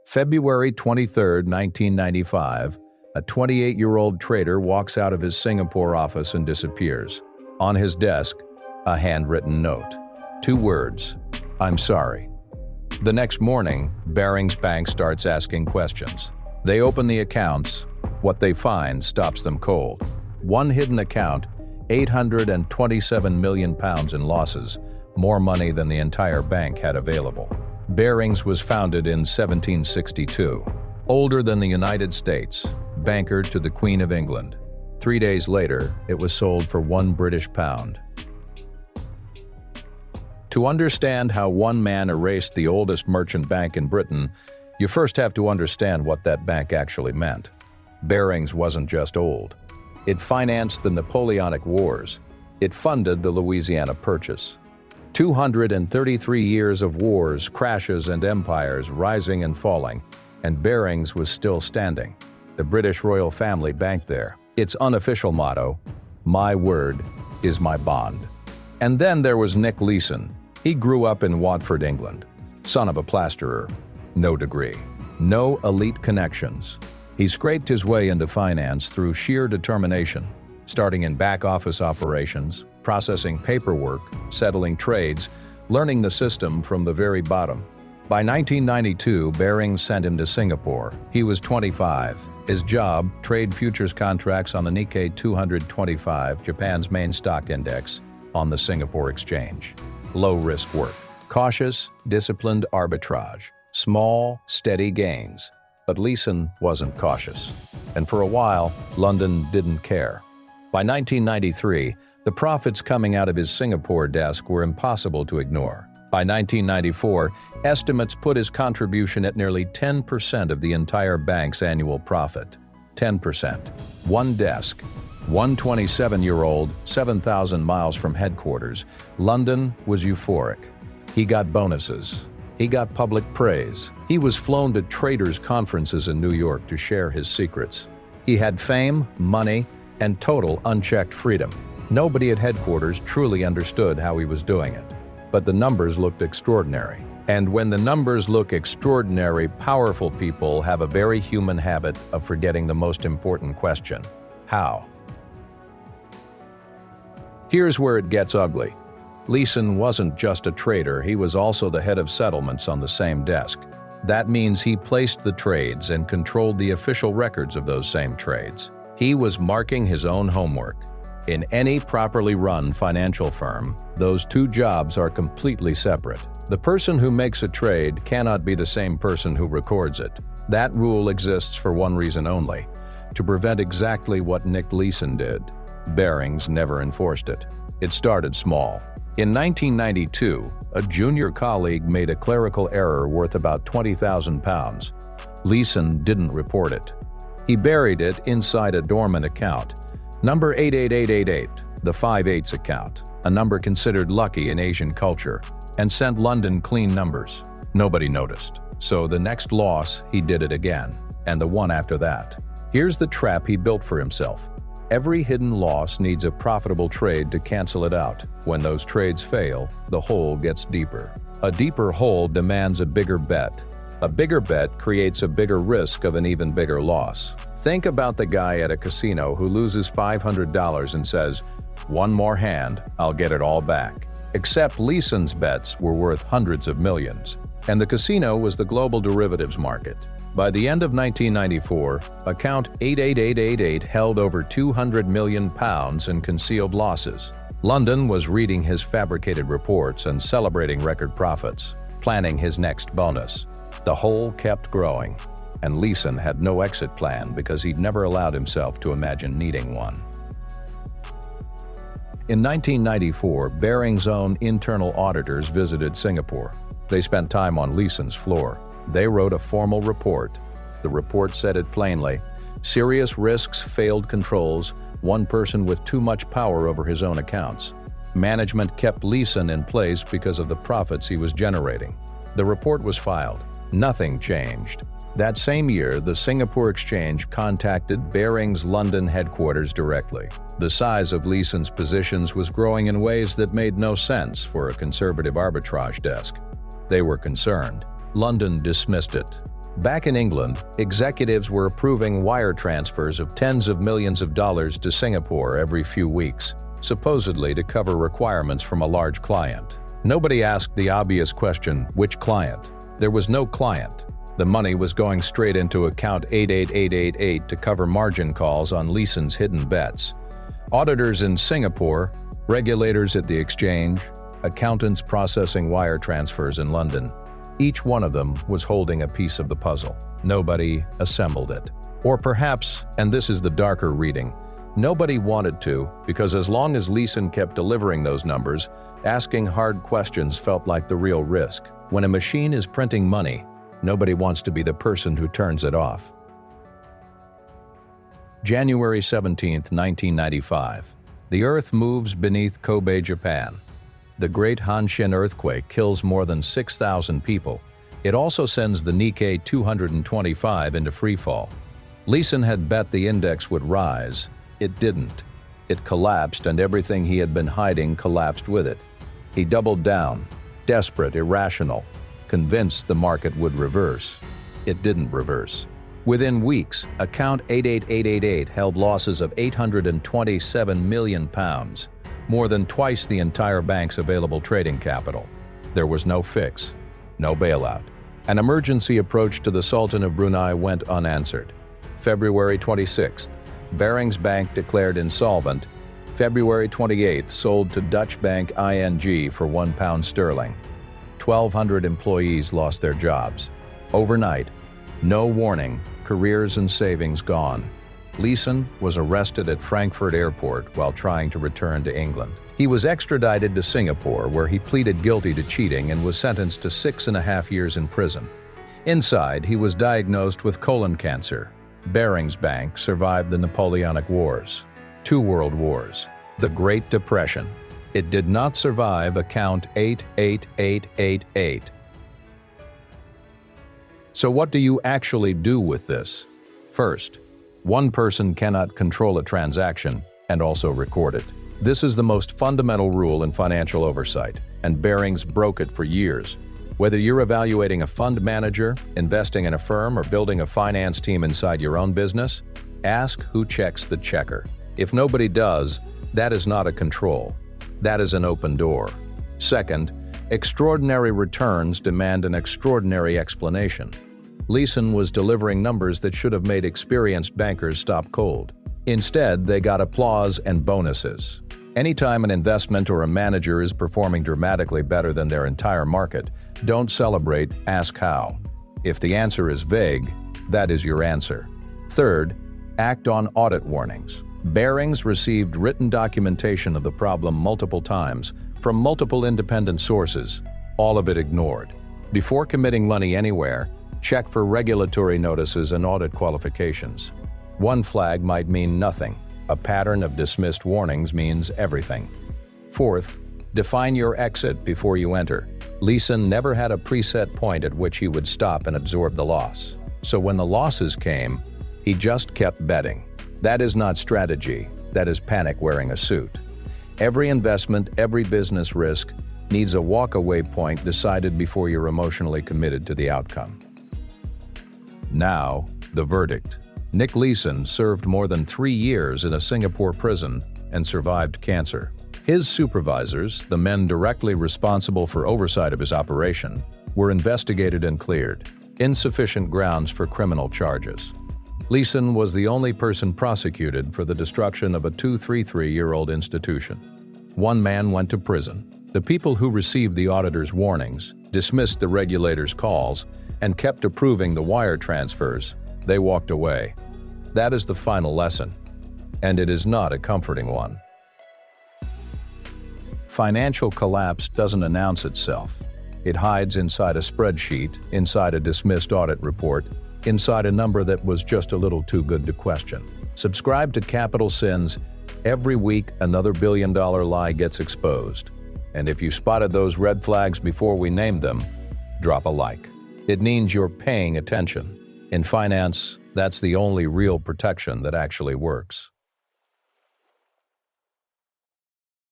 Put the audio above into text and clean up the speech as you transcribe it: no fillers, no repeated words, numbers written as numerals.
February 23, 1995, a 28-year-old trader walks out of his Singapore office and disappears. On his desk, a handwritten note. 2 words, "I'm sorry." The next morning, Barings Bank starts asking questions. They open the accounts. What they find stops them cold. One hidden account, £827 million in losses, more money than the entire bank had available. Barings was founded in 1762. Older than the United States, banker to the Queen of England. 3 days later, it was sold for £1. To understand how one man erased the oldest merchant bank in Britain, you first have to understand what that bank actually meant. Barings wasn't just old. It financed the Napoleonic Wars. It funded the Louisiana Purchase. 233 years of wars, crashes, and empires rising and falling, and Barings was still standing. The British royal family banked there. Its unofficial motto, "My word is my bond." And then there was Nick Leeson. He grew up in Watford, England. Son of a plasterer. No degree. No elite connections. He scraped his way into finance through sheer determination, starting in back-office operations, processing paperwork, settling trades, learning the system from the very bottom. By 1992, Barings sent him to Singapore. He was 25. His job, trade futures contracts on the Nikkei 225, Japan's main stock index, on the Singapore exchange. Low-risk work. Cautious, disciplined arbitrage. Small, steady gains. But Leeson wasn't cautious. And for a while, London didn't care. By 1993, the profits coming out of his Singapore desk were impossible to ignore. By 1994, estimates put his contribution at nearly 10% of the entire bank's annual profit. 10%. One desk. One 27-year-old, 7,000 miles from headquarters. London was euphoric. He got bonuses. He got public praise. He was flown to traders' conferences in New York to share his secrets. He had fame, money, and total unchecked freedom. Nobody at headquarters truly understood how he was doing it. But the numbers looked extraordinary. And when the numbers look extraordinary, powerful people have a very human habit of forgetting the most important question: how? Here's where it gets ugly. Leeson wasn't just a trader, he was also the head of settlements on the same desk. That means he placed the trades and controlled the official records of those same trades. He was marking his own homework. In any properly run financial firm, those 2 jobs are completely separate. The person who makes a trade cannot be the same person who records it. That rule exists for one reason only: to prevent exactly what Nick Leeson did. Barings never enforced it. It started small. In 1992, a junior colleague made a clerical error worth about £20,000. Leeson didn't report it. He buried it inside a dormant account. Number 88888, the 5/8 account, a number considered lucky in Asian culture, and sent London clean numbers. Nobody noticed. So the next loss, he did it again, and the one after that. Here's the trap he built for himself. Every hidden loss needs a profitable trade to cancel it out. When those trades fail, the hole gets deeper. A deeper hole demands a bigger bet. A bigger bet creates a bigger risk of an even bigger loss. Think about the guy at a casino who loses $500 and says, "One more hand, I'll get it all back." Except Leeson's bets were worth hundreds of millions, and the casino was the global derivatives market. By the end of 1994, account 88888 held over £200 million in concealed losses. London was reading his fabricated reports and celebrating record profits, planning his next bonus. The hole kept growing, and Leeson had no exit plan because he'd never allowed himself to imagine needing one. In 1994, Barings' own internal auditors visited Singapore. They spent time on Leeson's floor. They wrote a formal report. The report said it plainly: serious risks, failed controls, one person with too much power over his own accounts. Management kept Leeson in place because of the profits he was generating. The report was filed. Nothing changed. That same year, the Singapore Exchange contacted Barings' London headquarters directly. The size of Leeson's positions was growing in ways that made no sense for a conservative arbitrage desk. They were concerned. London dismissed it. Back in England, executives were approving wire transfers of tens of millions of dollars to Singapore every few weeks, supposedly to cover requirements from a large client. Nobody asked the obvious question, which client? There was no client. The money was going straight into account 88888 to cover margin calls on Leeson's hidden bets. Auditors in Singapore, regulators at the exchange, accountants processing wire transfers in London. Each one of them was holding a piece of the puzzle. Nobody assembled it. Or perhaps, and this is the darker reading, nobody wanted to, because as long as Leeson kept delivering those numbers, asking hard questions felt like the real risk. When a machine is printing money, nobody wants to be the person who turns it off. January 17, 1995. The Earth moves beneath Kobe, Japan. The Great Hanshin earthquake kills more than 6,000 people. It also sends the Nikkei 225 into freefall. Leeson had bet the index would rise. It didn't. It collapsed, and everything he had been hiding collapsed with it. He doubled down, desperate, irrational, convinced the market would reverse. It didn't reverse. Within weeks, account 88888 held losses of £827 million, more than twice the entire bank's available trading capital. There was no fix, no bailout. An emergency approach to the Sultan of Brunei went unanswered. February 26th, Barings Bank declared insolvent. February 28th, sold to Dutch bank ING for £1 sterling. 1,200 employees lost their jobs. Overnight, no warning, careers and savings gone. Leeson was arrested at Frankfurt Airport while trying to return to England. He was extradited to Singapore, where he pleaded guilty to cheating and was sentenced to 6.5 years in prison. Inside, he was diagnosed with colon cancer. Barings Bank survived the Napoleonic Wars, 2 world wars, the Great Depression. It did not survive account 88888. So what do you actually do with this? First, one person cannot control a transaction and also record it. This is the most fundamental rule in financial oversight, and Barings broke it for years. Whether you're evaluating a fund manager, investing in a firm, or building a finance team inside your own business, ask who checks the checker. If nobody does, that is not a control. That is an open door. Second, extraordinary returns demand an extraordinary explanation. Leeson was delivering numbers that should have made experienced bankers stop cold. Instead, they got applause and bonuses. Anytime an investment or a manager is performing dramatically better than their entire market, don't celebrate, ask how. If the answer is vague, that is your answer. Third, act on audit warnings. Barings received written documentation of the problem multiple times from multiple independent sources, all of it ignored. Before committing money anywhere, check for regulatory notices and audit qualifications. One flag might mean nothing. A pattern of dismissed warnings means everything. Fourth, define your exit before you enter. Leeson never had a preset point at which he would stop and absorb the loss. So when the losses came, he just kept betting. That is not strategy. That is panic wearing a suit. Every investment, every business risk needs a walk-away point decided before you're emotionally committed to the outcome. Now, the verdict. Nick Leeson served more than 3 years in a Singapore prison and survived cancer. His supervisors, the men directly responsible for oversight of his operation, were investigated and cleared. Insufficient grounds for criminal charges. Leeson was the only person prosecuted for the destruction of a 233-year-old institution. One man went to prison. The people who received the auditor's warnings, dismissed the regulator's calls, and kept approving the wire transfers, they walked away. That is the final lesson, and it is not a comforting one. Financial collapse doesn't announce itself. It hides inside a spreadsheet, inside a dismissed audit report, inside a number that was just a little too good to question. Subscribe to Capital Sins. Every week, another billion-dollar lie gets exposed. And if you spotted those red flags before we named them, drop a like. It means you're paying attention. In finance, that's the only real protection that actually works.